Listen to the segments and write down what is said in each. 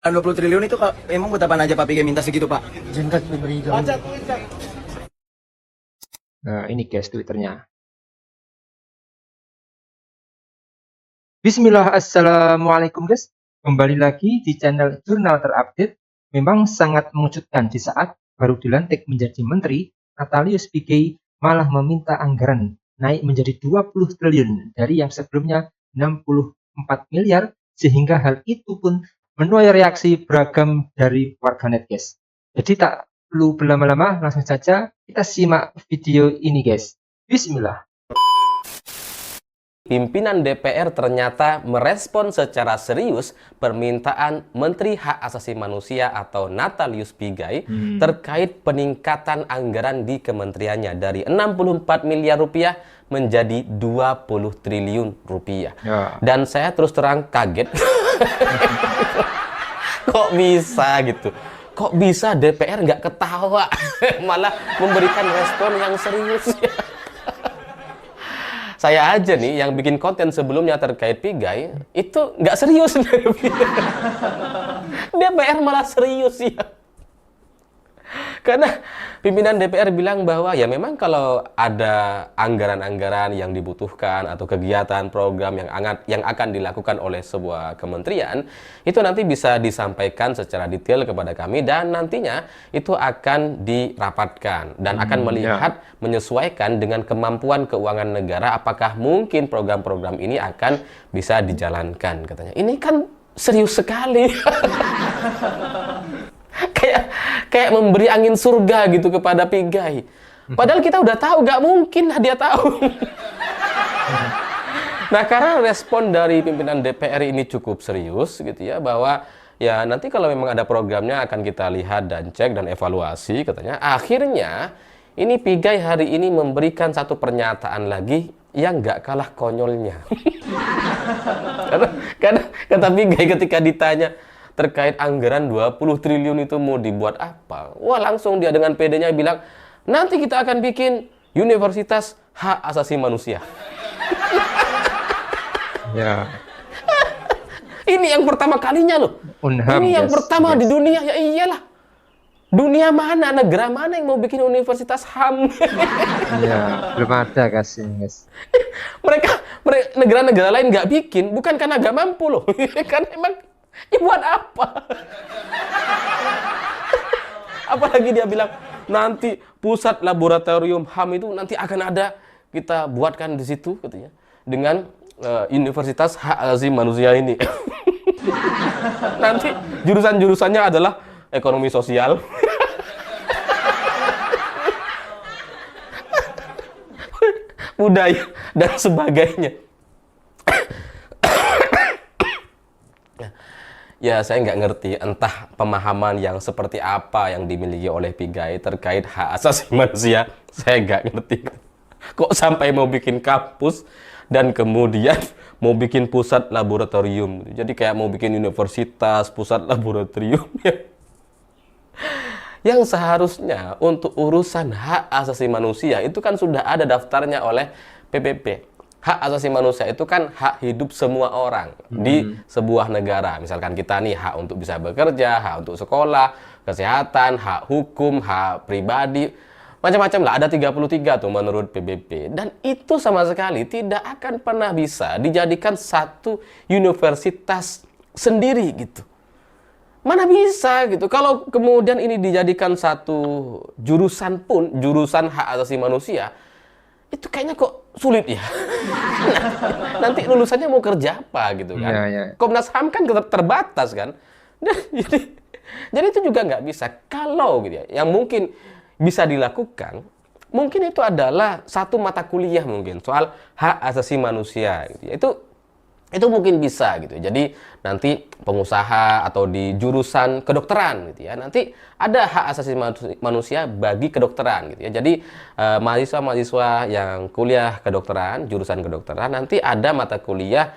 20 triliun itu emang buat apa aja Pak Pigai minta segitu Pak? Jengkat diberi gaung. Nah, ini guys Twitternya. Bismillah, assalamualaikum guys. Kembali lagi di channel Jurnal Terupdate. Memang sangat mengejutkan di saat baru dilantik menjadi menteri, Natalius Pigai malah meminta anggaran naik menjadi 20 triliun dari yang sebelumnya 64 miliar, sehingga hal itu pun menuai reaksi beragam dari warganet guys. Jadi tak perlu berlama-lama, langsung saja kita simak video ini guys. Bismillah. Pimpinan DPR ternyata merespon secara serius permintaan Menteri Hak Asasi Manusia atau Natalius Pigai terkait peningkatan anggaran di kementeriannya dari 64 miliar rupiah menjadi 20 triliun rupiah. Ya. Dan saya terus terang kaget. Kok bisa gitu? Kok bisa DPR nggak ketawa? Malah memberikan respon yang serius. Saya aja nih yang bikin konten sebelumnya terkait Pigai itu nggak serius. DPR malah serius ya. Karena pimpinan DPR bilang bahwa ya memang kalau ada anggaran-anggaran yang dibutuhkan atau kegiatan program yang akan dilakukan oleh sebuah kementerian, itu nanti bisa disampaikan secara detail kepada kami dan nantinya itu akan dirapatkan dan akan melihat menyesuaikan dengan kemampuan keuangan negara apakah mungkin program-program ini akan bisa dijalankan katanya. Ini kan serius sekali. kayak memberi angin surga gitu kepada Pigai. Padahal kita udah tahu, gak mungkin lah dia tahu. Nah, karena respon dari pimpinan DPR ini cukup serius gitu ya, bahwa ya nanti kalau memang ada programnya akan kita lihat dan cek dan evaluasi katanya. Akhirnya ini Pigai hari ini memberikan satu pernyataan lagi yang gak kalah konyolnya. karena kata Pigai ketika ditanya terkait anggaran 20 triliun itu mau dibuat apa? Wah, langsung dia dengan pedenya bilang, nanti kita akan bikin Universitas Hak Asasi Manusia. Ya. Ini yang pertama kalinya loh. Unham, ini yang guys. pertama di dunia. Ya iyalah. Dunia mana, negara mana yang mau bikin Universitas HAM? Iya, belum ada guys ini guys. mereka negara-negara lain nggak bikin, bukan karena nggak mampu loh. Karena emang ya buat apa? Apalagi dia bilang nanti pusat laboratorium HAM itu nanti akan ada, kita buatkan di situ katanya dengan Universitas Hak Asasi Manusia ini. Nanti jurusan-jurusannya adalah ekonomi sosial, budaya dan sebagainya. Ya, saya nggak ngerti entah pemahaman yang seperti apa yang dimiliki oleh Pigai terkait hak asasi manusia. Saya nggak ngerti. Kok sampai mau bikin kampus dan kemudian mau bikin pusat laboratorium. Jadi kayak mau bikin universitas, pusat laboratorium. Yang seharusnya untuk urusan hak asasi manusia itu kan sudah ada daftarnya oleh PBB. Hak asasi manusia itu kan hak hidup semua orang di sebuah negara. Misalkan kita nih hak untuk bisa bekerja, hak untuk sekolah, kesehatan, hak hukum, hak pribadi, macam-macam lah. Ada 33 tuh menurut PBB. Dan itu sama sekali tidak akan pernah bisa dijadikan satu universitas sendiri gitu. Mana bisa gitu. Kalau kemudian ini dijadikan satu jurusan pun, jurusan hak asasi manusia, itu kayaknya kok sulit ya. Nanti lulusannya mau kerja apa gitu kan. Komnas HAM kan terbatas kan. Jadi itu juga nggak bisa. Kalau gitu ya, yang mungkin bisa dilakukan, mungkin itu adalah satu mata kuliah mungkin soal hak asasi manusia gitu ya. Itu mungkin bisa gitu. Jadi nanti pengusaha atau di jurusan kedokteran gitu ya, nanti ada hak asasi manusia bagi kedokteran gitu ya. Jadi mahasiswa-mahasiswa yang kuliah kedokteran, jurusan kedokteran, nanti ada mata kuliah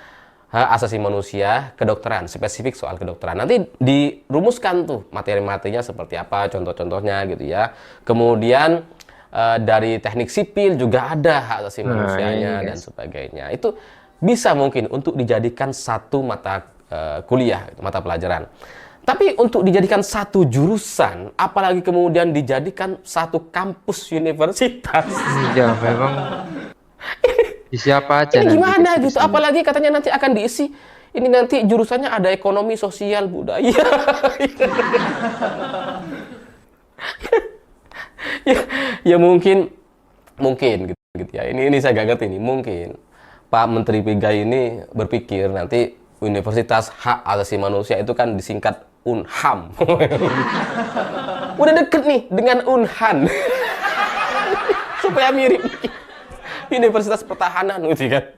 hak asasi manusia kedokteran, spesifik soal kedokteran. Nanti dirumuskan tuh materi-materinya seperti apa, contoh-contohnya gitu ya. Kemudian dari teknik sipil juga ada hak asasi manusianya dan sebagainya. Itu bisa mungkin untuk dijadikan satu mata kuliah, mata pelajaran. Tapi untuk dijadikan satu jurusan, apalagi kemudian dijadikan satu kampus universitas, Ya, memang siapa aja ini nanti gimana gitu? jurusannya. Apalagi katanya nanti akan diisi, ini nanti jurusannya ada ekonomi, sosial, budaya. ya, ya mungkin gitu ya. Ini saya gak ngerti nih. Mungkin Pak Menteri Pigai ini berpikir nanti Universitas Hak Asasi Manusia itu kan disingkat Unham. Udah deket nih dengan Unhan. Supaya mirip Universitas Pertahanan gitu kan.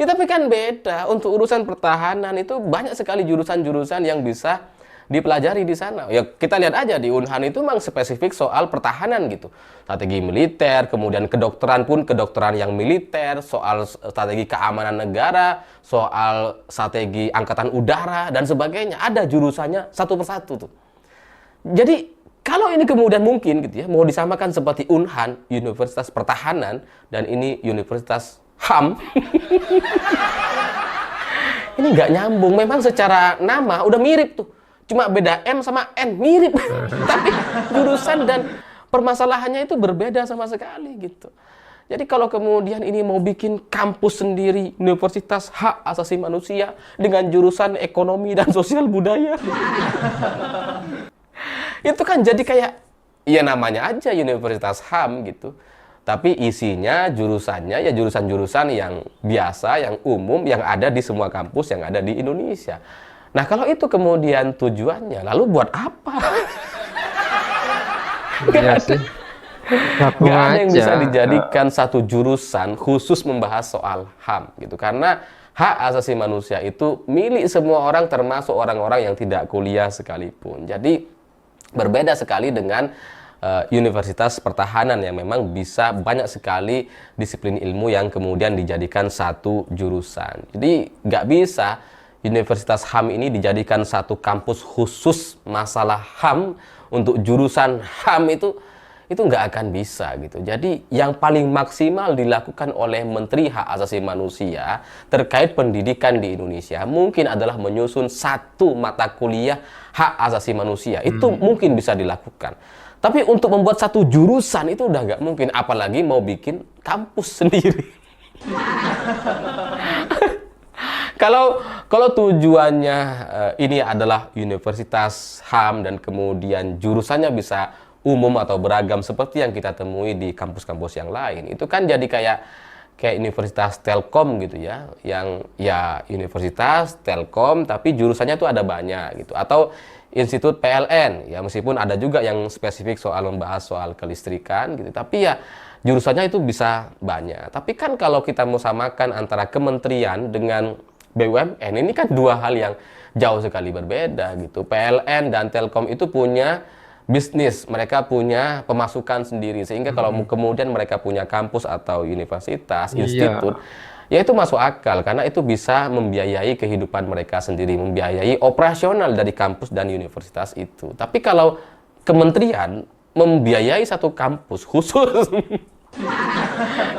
Ya tapi kan beda. Untuk urusan pertahanan itu banyak sekali jurusan-jurusan yang bisa dipelajari di sana. Ya kita lihat aja di Unhan itu memang spesifik soal pertahanan gitu. Strategi militer, kemudian kedokteran pun kedokteran yang militer, soal strategi keamanan negara, soal strategi angkatan udara dan sebagainya. Ada jurusannya satu persatu tuh. Jadi kalau ini kemudian mungkin gitu ya, mau disamakan seperti Unhan, Universitas Pertahanan, dan ini Universitas HAM, ini nggak nyambung. Memang secara nama udah mirip tuh. Cuma beda M sama N, mirip. Tapi jurusan dan permasalahannya itu berbeda sama sekali gitu. Jadi kalau kemudian ini mau bikin kampus sendiri, Universitas Hak Asasi Manusia dengan jurusan ekonomi dan sosial budaya. Itu kan jadi kayak, ya namanya aja Universitas HAM gitu. Tapi isinya, jurusannya ya jurusan-jurusan yang biasa, yang umum, yang ada di semua kampus yang ada di Indonesia. Nah kalau itu kemudian tujuannya, lalu buat apa? Iya sih. Gabung Nggak ada yang bisa aja. dijadikan satu jurusan khusus membahas soal HAM gitu. Karena hak asasi manusia itu milik semua orang termasuk orang-orang yang tidak kuliah sekalipun. Jadi berbeda sekali dengan Universitas Pertahanan yang memang bisa banyak sekali disiplin ilmu yang kemudian dijadikan satu jurusan. Jadi nggak bisa Universitas HAM ini dijadikan satu kampus khusus masalah HAM untuk jurusan HAM itu nggak akan bisa gitu. Jadi yang paling maksimal dilakukan oleh Menteri Hak Asasi Manusia terkait pendidikan di Indonesia mungkin adalah menyusun satu mata kuliah hak asasi manusia. Itu mungkin bisa dilakukan. Tapi untuk membuat satu jurusan itu udah nggak mungkin. Apalagi mau bikin kampus sendiri. Kalau tujuannya ini adalah Universitas HAM dan kemudian jurusannya bisa umum atau beragam seperti yang kita temui di kampus-kampus yang lain, itu kan jadi kayak Universitas Telkom gitu ya, yang ya Universitas Telkom tapi jurusannya tuh ada banyak gitu, atau Institut PLN ya, meskipun ada juga yang spesifik soal membahas soal kelistrikan gitu, tapi ya jurusannya itu bisa banyak. Tapi kan kalau kita mau samakan antara kementerian dengan BUMN, ini kan dua hal yang jauh sekali berbeda gitu. PLN dan Telkom itu punya bisnis, mereka punya pemasukan sendiri, sehingga kalau kemudian mereka punya kampus atau universitas, institut, ya itu masuk akal karena itu bisa membiayai kehidupan mereka sendiri, membiayai operasional dari kampus dan universitas itu. Tapi kalau kementerian membiayai satu kampus khusus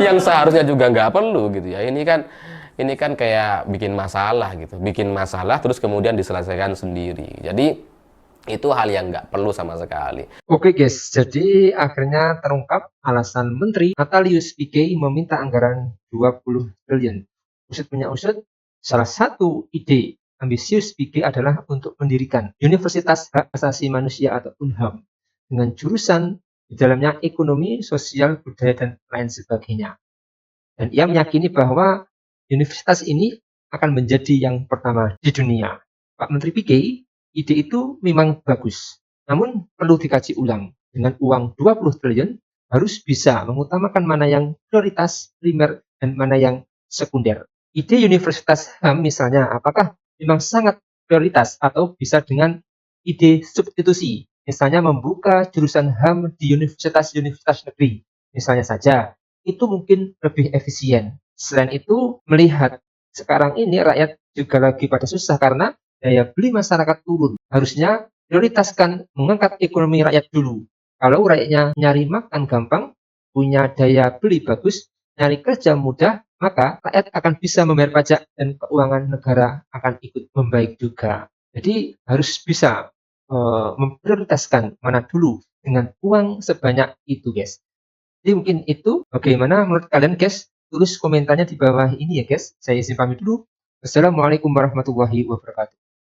yang seharusnya juga nggak perlu gitu ya, ini kan kayak bikin masalah gitu, bikin masalah terus kemudian diselesaikan sendiri. Jadi itu hal yang nggak perlu sama sekali. Oke guys, jadi akhirnya terungkap alasan Menteri Natalius Pigai meminta anggaran 20 triliun. Usut punya usut, salah satu ide ambisius Pigai adalah untuk mendirikan Universitas Hak Asasi Manusia atau UNHAM dengan jurusan di dalamnya ekonomi, sosial, budaya, dan lain sebagainya. Dan ia meyakini bahwa universitas ini akan menjadi yang pertama di dunia. Pak Menteri Pigai, ide itu memang bagus, namun perlu dikaji ulang. Dengan uang 20 triliun, harus bisa mengutamakan mana yang prioritas primer dan mana yang sekunder. Ide Universitas HAM misalnya, apakah memang sangat prioritas atau bisa dengan ide substitusi? Misalnya membuka jurusan HAM di universitas-universitas negeri. Misalnya saja, itu mungkin lebih efisien. Selain itu, melihat sekarang ini rakyat juga lagi pada susah karena daya beli masyarakat turun. Harusnya prioritaskan mengangkat ekonomi rakyat dulu. Kalau rakyatnya nyari makan gampang, punya daya beli bagus, nyari kerja mudah, maka rakyat akan bisa membayar pajak dan keuangan negara akan ikut membaik juga. Jadi harus bisa memprioritaskan mana dulu dengan uang sebanyak itu, guys. Jadi mungkin itu bagaimana menurut kalian, guys? Tulis komentarnya di bawah ini ya, guys. Saya izin pamit dulu. Wassalamualaikum warahmatullahi wabarakatuh.